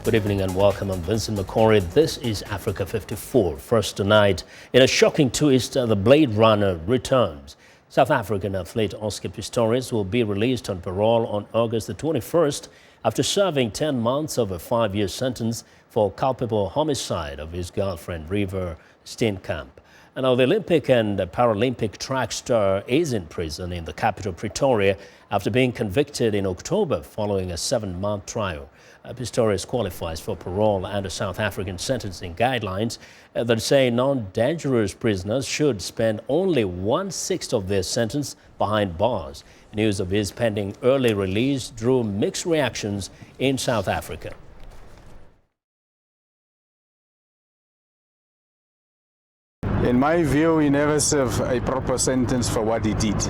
Good evening and welcome. I'm Vincent Makori. This is Africa 54. First tonight, in a shocking twist, the Blade Runner returns. South African athlete Oscar Pistorius will be released on parole on August the 21st after serving 10 months of a 5-year sentence for culpable homicide of his girlfriend Reeva Steenkamp. And now the Olympic and Paralympic track star is in prison in the capital Pretoria after being convicted in October following a 7-month trial. Pistorius qualifies for parole under South African sentencing guidelines that say non-dangerous prisoners should spend only 1/6 of their sentence behind bars. News of his pending early release drew mixed reactions in South Africa. In my view, he never served a proper sentence for what he did.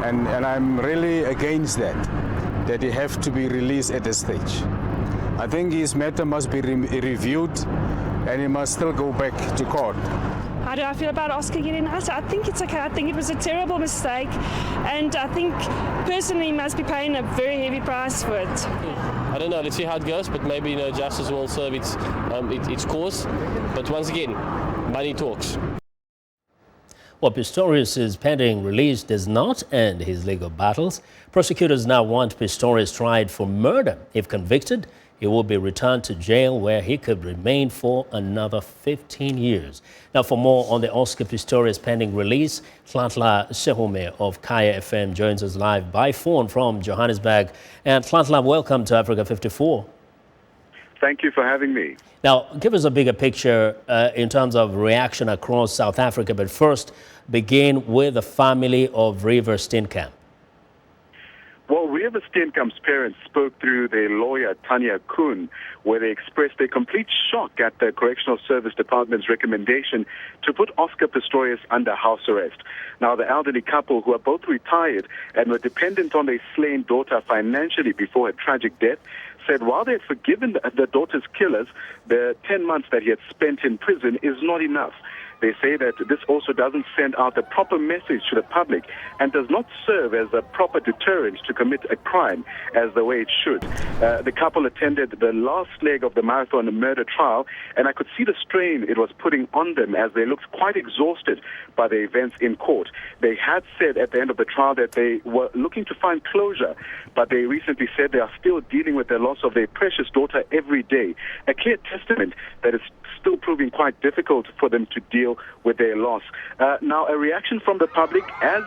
And I'm really against that he have to be released at this stage. I think his matter must be reviewed and he must still go back to court. How do I feel about Oscar getting out? I think it's okay. I think it was a terrible mistake, and I think personally he must be paying a very heavy price for it. I don't know. Let's see how it goes, but maybe justice will serve its course. But once again, money talks. Well, Pistorius' pending release does not end his legal battles. Prosecutors now want Pistorius tried for murder. If convicted, he will be returned to jail where he could remain for another 15 years. Now, for more on the Oscar Pistorius pending release, Nhlanhla Sehume of Kaya FM joins us live by phone from Johannesburg. And Nhlanhla, welcome to Africa 54. Thank you for having me. Now, give us a bigger picture in terms of reaction across South Africa, but first begin with the family of Reeva Steenkamp. Well, Reeva Steenkamp's parents spoke through their lawyer, Tanya Kuhn, where they expressed their complete shock at the Correctional Service Department's recommendation to put Oscar Pistorius under house arrest. Now, the elderly couple, who are both retired and were dependent on their slain daughter financially before her tragic death, said while they had forgiven the daughter's killers, the 10 months that he had spent in prison is not enough. They say that this also doesn't send out a proper message to the public and does not serve as a proper deterrent to commit a crime as the way it should. The couple attended the last leg of the marathon murder trial, and I could see the strain it was putting on them as they looked quite exhausted by the events in court. They had said at the end of the trial that they were looking to find closure, but they recently said they are still dealing with the loss of their precious daughter every day, a clear testament that it's still proving quite difficult for them to deal with their loss. Now, a reaction from the public, as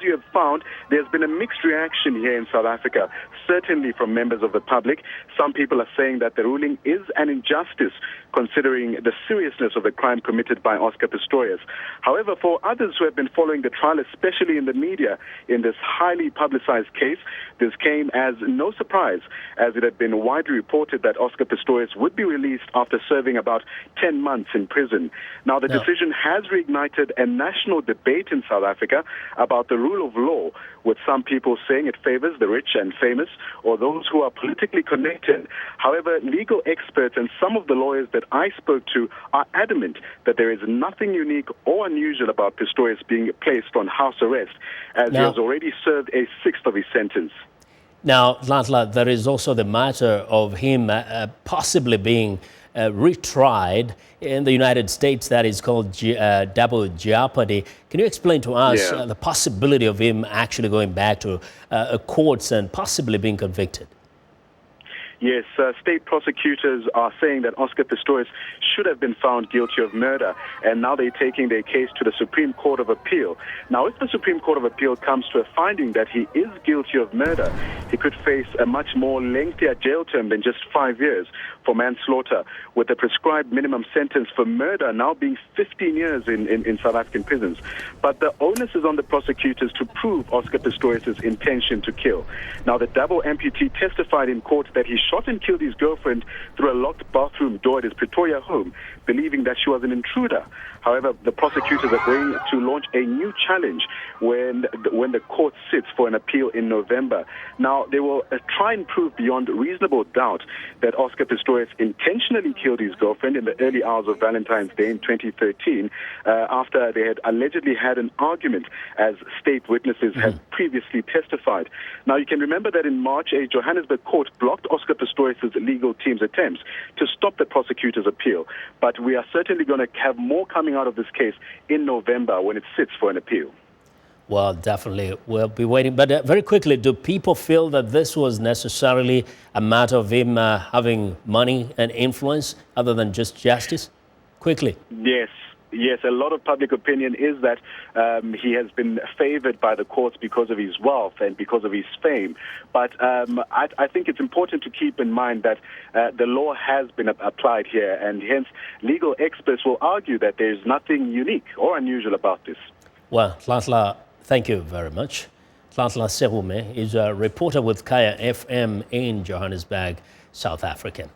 you have found, there's been a mixed reaction here in South Africa, certainly from members of the public. Some people are saying that the ruling is an injustice, considering the seriousness of the crime committed by Oscar Pistorius. However, for others who have been following the trial, especially in the media, in this highly publicized case, this came as no surprise, as it had been widely reported that Oscar Pistorius would be released after serving about 10 months in prison. Now, the decision has reignited a national debate in South Africa about the rule of law, with some people saying it favors the rich and famous or those who are politically connected. However, legal experts and some of the lawyers that I spoke to are adamant that there is nothing unique or unusual about Pistorius being placed on house arrest, as he has already served a 1/6 of his sentence. Now, Nhlanhla, there is also the matter of him possibly being retried in the United States. That is called double jeopardy. Can you explain to us the possibility of him actually going back to courts and possibly being convicted? Yes, state prosecutors are saying that Oscar Pistorius should have been found guilty of murder, and now they're taking their case to the Supreme Court of Appeal. Now, if the Supreme Court of Appeal comes to a finding that he is guilty of murder, he could face a much more lengthier jail term than just 5 years for manslaughter, with the prescribed minimum sentence for murder now being 15 years in South African prisons. But the onus is on the prosecutors to prove Oscar Pistorius' intention to kill. Now, the double amputee testified in court that he shot and killed his girlfriend through a locked bathroom door at his Pretoria home, believing that she was an intruder. However, the prosecutors are going to launch a new challenge when the court sits for an appeal in November. Now, they will try and prove beyond reasonable doubt that Oscar Pistorius intentionally killed his girlfriend in the early hours of Valentine's Day in 2013 after they had allegedly had an argument, as state witnesses had previously testified. Now, you can remember that in March, a Johannesburg court blocked Oscar Pistorius' legal team's attempts to stop the prosecutor's appeal. But we are certainly going to have more coming out of this case in November when it sits for an appeal. Well, definitely. We'll be waiting. But very quickly, do people feel that this was necessarily a matter of him having money and influence other than just justice? Quickly. Yes, a lot of public opinion is that he has been favored by the courts because of his wealth and because of his fame. But I think it's important to keep in mind that the law has been applied here, and hence legal experts will argue that there's nothing unique or unusual about this. Well, Nhlanhla, thank you very much. Nhlanhla Sehume is a reporter with Kaya FM in Johannesburg, South Africa.